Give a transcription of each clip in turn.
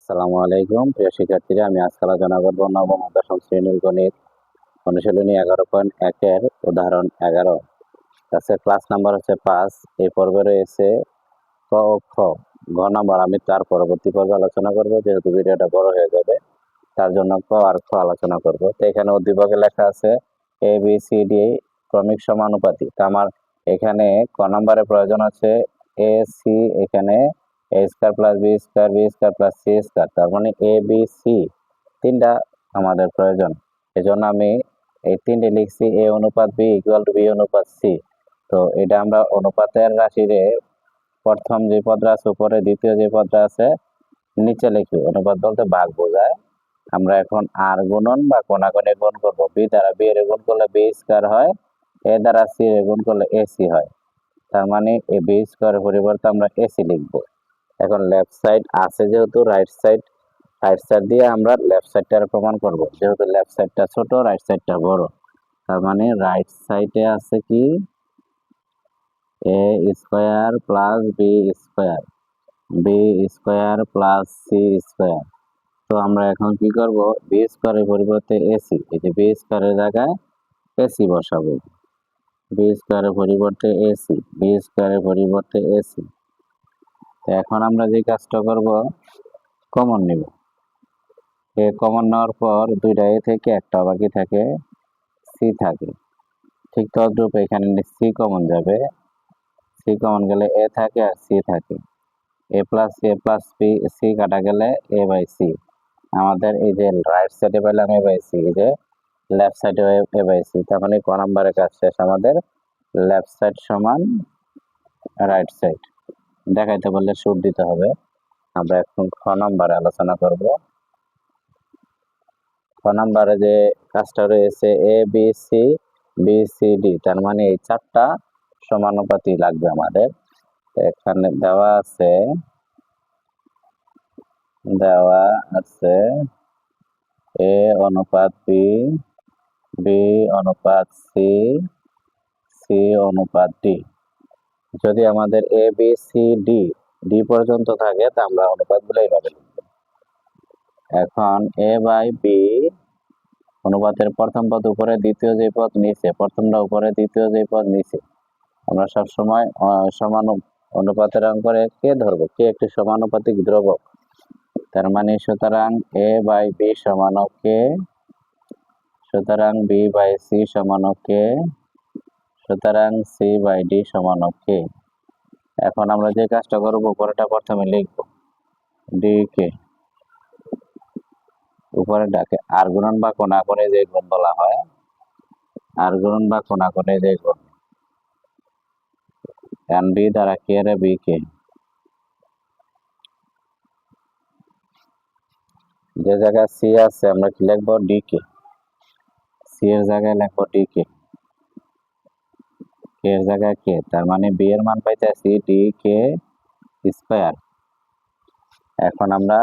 আসসালামু আলাইকুম প্রিয় শিক্ষার্থীরা, আমি আজকে আলোচনা করব নবম ও দশম শ্রেণীর গণিত অনুশীলনী 11.1 এর উদাহরণ 11। আজকের ক্লাস নাম্বার হচ্ছে 5। এই পর্বে রয়েছে ক ও খ। ঘ নাম্বার আমি তার পরবর্তী পর্বে আলোচনা করব, যেহেতু ভিডিওটা বড় হয়ে যাবে তার জন্য ক আর খ আলোচনা করব। তো এখানে উদ্দীপকে লেখা আছে এ বি সি ডি ক্রমিক সমানুপাতি। তো আমার এখানে ক নাম্বারের প্রয়োজন আছে এ সি, এখানে A square plus B square, B square plus C square, তার মানে এ বি সি তিনটা আমাদের প্রয়োজন। এজন্য আমি এই তিনটে লিখছি, এ অনুপাত বি ইকুয়াল টু বি অনুপাত সি। তো এটা আমরা অনুপাতের রাশিরে প্রথম যে পদটা আছে উপরে, দ্বিতীয় যে পদটা আছে নিচে লিখি। অনুপাত বলতে ভাগ বোঝায়। আমরা এখন আর গুণন বা কোনাগুণে গুণ করব। বি দ্বারা বি এর গুণ করলে বি স্কয়ার হয়, এ দ্বারা সি এর গুণ করলে এসি হয়। তার মানে এ বি স্কয়ারের পরিবর্তে আমরা এসি লিখব। এখন লেফট সাইড আছে যেহেতু, রাইট সাইড দিয়ে আমরা লেফট সাইডটার প্রমাণ করব। যেহেতু লেফট সাইডটা ছোট, রাইট সাইডটা বড়, তার মানে রাইট সাইডে আছে কি A square plus B square, B square plus C square. তো আমরা এখন কি করব, বি স্কয়ারের পরিবর্তে এসি, এই যে বি স্কয়ারের জায়গায় এসি বসাবো। বি স্কয়ারের পরিবর্তে এসি, বি স্কয়ারের পরিবর্তে এসি। তো এখন আমরা যে কাজটা করব, কমন নিব। এ কমন নেওয়ার পর দুইটা এ থেকে একটা বাকি থাকে, সি থাকে। ঠিক তদ্রূপ এখানে সি কমন যাবে, সি কমন গেলে এ থাকে আর সি থাকে। এ প্লাস বি সি কাটা গেলে এ বাই সি। আমাদের এই যে রাইট সাইডে পেলাম এ বাই সি, এই যে লেফট সাইডে এ বাই সি, তার মানে ক নাম্বারের কাজ শেষ। আমাদের লেফট সাইড সমান রাইট সাইড দেখাইতে বললে সুর দিতে হবে। আমরা এখন খ নাম্বারে আলোচনা করব। খ নাম্বারে যে কাজটা রয়েছে A B C, B C D, তার মানে এই চারটা সমানুপাতি লাগবে আমাদের। এখানে দেওয়া আছে এ অনুপাত বি, বি অনুপাত সি, সি অনুপাত ডি। যদি আমাদের এ বি সি ডি ডি পর্যন্ত থাকে তা আমরা অনুপাতগুলো এইভাবে লিখব। এখন এ বাই বি অনুপাতের প্রথম পদ উপরে, দ্বিতীয় যে পদ নিচে, প্রথমটা উপরে দ্বিতীয় যে পদ নিচে। আমরা সবসময় সমান অনুপাতের অঙ্করে কে ধরবো, কে একটি সমানুপাতিক ধ্রুবক। তার মানে সুতরাং এ বাই বি সমান কে, সুতরাং বি বাই সি সমান কে, সুতরাং সি বাই ডি সমান কে। এখন আমরা যে কাজটা করবো, উপরেটা প্রথমে লিখবো ডি কে, উপরে ডাকে আর গুণন বা কোণাগুণে যে গুণ বলা হয়, আর গুণন বা কোণাগুণে যে গুণ। এন বি দ্বারা কে রে বি কে, যে জায়গায় সি আছে আমরা কি লিখবো ডি কে, সি এর জায়গায় লিখবো ডি কে, কে এর জায়গায় কে, তার মানে বি এর মান পাইতেছি ডি কে স্কয়ার। এখন আমরা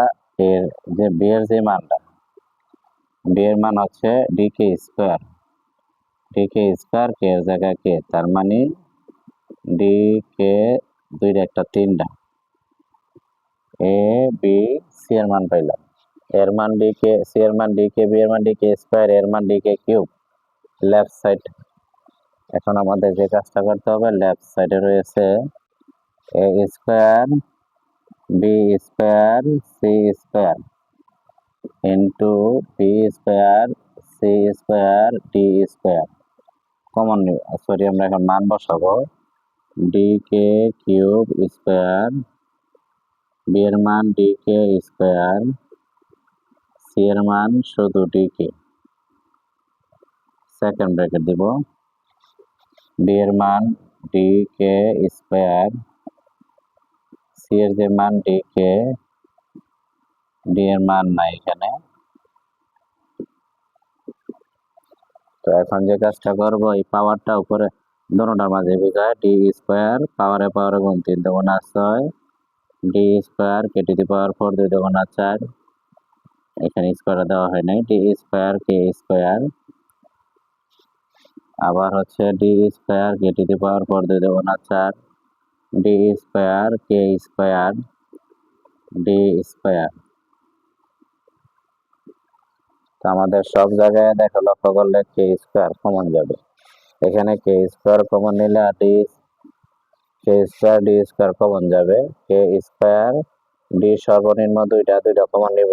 এর যে বি এর যে মানটা, বি এর মান হচ্ছে D K square, D K square কে এর জায়গায় কে, তার মানে ডি কে দুইটা একটা তিনটা, এ বি সি এর মান পাইলাম। এর মান ডি কে, সি এর মান ডি কে, বি এর মান ডি কে স্কয়ার, এর মান D K cube, left side. এখন আমাদের যে কাজটা করতে হবে, লেফট সাইডে রয়েছে A square B square C square into B square C square D square. Common sorry, আমরা এখন মান বসাবো। D K cube square, B এর মান ডি কে স্কয়ার, সি এর মান শুধু ডি কে, সেকেন্ড ব্র্যাকেট দিব। বি এর মান ডি কে স্কয়ার, সি এর যে মান ডি কে, ডি এর মান নাই এখানে। তো এখন যে কাজটা করবো, এই পাওয়ারটা উপরে দোনোটার মাঝে বোঝায়, ডি স্কয়ার পাওয়ারে পাওয়ারে গুণ 3 দুগুণা 6, D square K to the power 4 2 দুগুণা 4, এখানে স্কয়ার দেওয়া হয় নাই, ডি স্কয়ার কে স্কয়ার, আবার হচ্ছে D square K to the power 4 2 দুগুণা 4, ডি স্কয়ার কে স্কয়ার, ডি স্কয়ার। তো আমাদের সব জায়গায় দেখো লক্ষ্য করলে কে স্কোয়ার কমন যাবে। এখানে কে স্কোয়ার কমন নিলে আর কে স্কোয়ার ডি স্কোয়ার কমন যাবে। কে স্কোয়ার ডি সর্বনিম্ন দুইটা কমন নিব।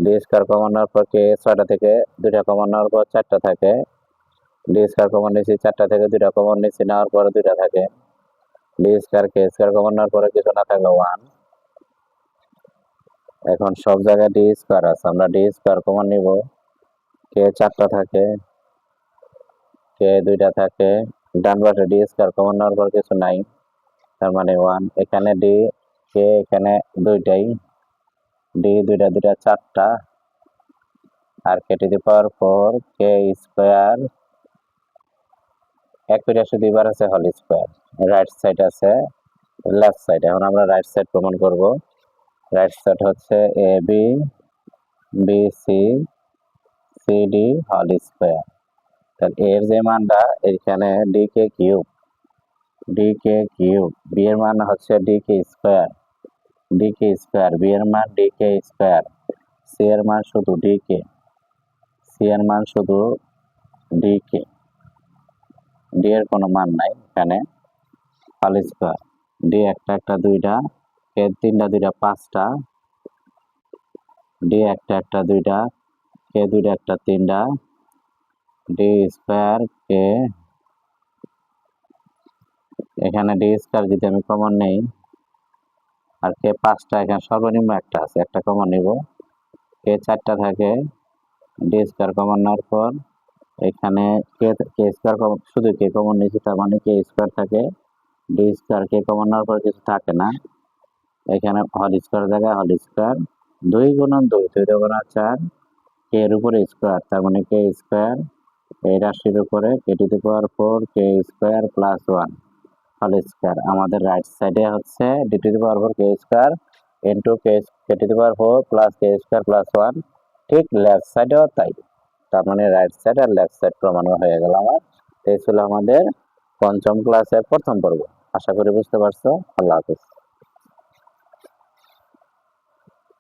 ডি স্কোয়ার কমন নেওয়ার পর কে ছয়টা থেকে দুইটা কমন নেওয়ার পর চারটা থাকে। ডি স্কোয়ার কমন নিয়েছি, চারটা থেকে দুইটা কমন নিয়েছি, নেওয়ার পরে দুইটা থাকে। ডি স্কোয়ার কে স্কোয়ার কমন নেওয়ার পরে কিছু না থাকলে 1। এখন সব জায়গায় ডি স্কোয়ার আছে, আমরা ডি স্কোয়ার কমন নিব। কে চারটা থাকে, কে দুইটা থাকে, ডান পাশে ডি স্কোয়ার কমন নেওয়ার পর কিছু নাই, তার মানে 1। এখানে ডি কে এখানে দুইটাই, ডি দুইটা চারটা, আর কে to the power 4 K square এক করে 2 বার আছে হোল স্কোয়ার। রাইট সাইড আছে, লেফট সাইড। এখন আমরা রাইট সাইড প্রমাণ করব। রাইট সাইড হচ্ছে A B B C C D whole square. তাহলে এর যে মানটা এখানে ডি কে কিউব, বি এর মান হচ্ছে ডি কে স্কোয়ার, বি এর মান ডি কে স্কোয়ার, সি এর মান শুধু ডি কে, ডি এর কোনো মান নাই এখানে, হোল স্কোয়ার। ডি একটা দুইটা, কে দুইটা পাঁচটা, ডি একটা দুইটা, কে একটা তিনটা, ডি স্কোয়ার কে এখানে ডি স্কোয়ার যদি আমি কমন নেই, আর কে পাঁচটা, এখানে সর্বনিম্ন একটা আছে, একটা কমন নিব। কে চারটা থাকে, ডি স্কোয়ার কমন নেওয়ার পর এখানে কে স্কোয়ার শুধু কে কমন নিয়েছি, তার মানে কে স্কোয়ার থাকে। ডি স্কোয়ার কে কমন নেওয়ার পর কিছু থাকে না, এখানে হোল স্কোয়ার জায়গায় হোল স্কোয়ার, 2 গুণন 2, 2 গুণন 4, কে এর উপরে স্কোয়ার, তার মানে কে স্কোয়ার এই রাশির উপরে K to the power 4 K square plus 1 whole square. আমাদের রাইট সাইডে হচ্ছে D to the power 4 K square into K to the power 4 plus K square plus 1। ঠিক লেফট সাইডেও তাই, তার মানে রাইট সাইড আর লেফট সাইড প্রমাণ হয়ে গেল আমার। এই ছিল আমাদের পঞ্চম ক্লাসের প্রথম পর্ব। আশা করি বুঝতে পারছো। আল্লাহ হাফিজ।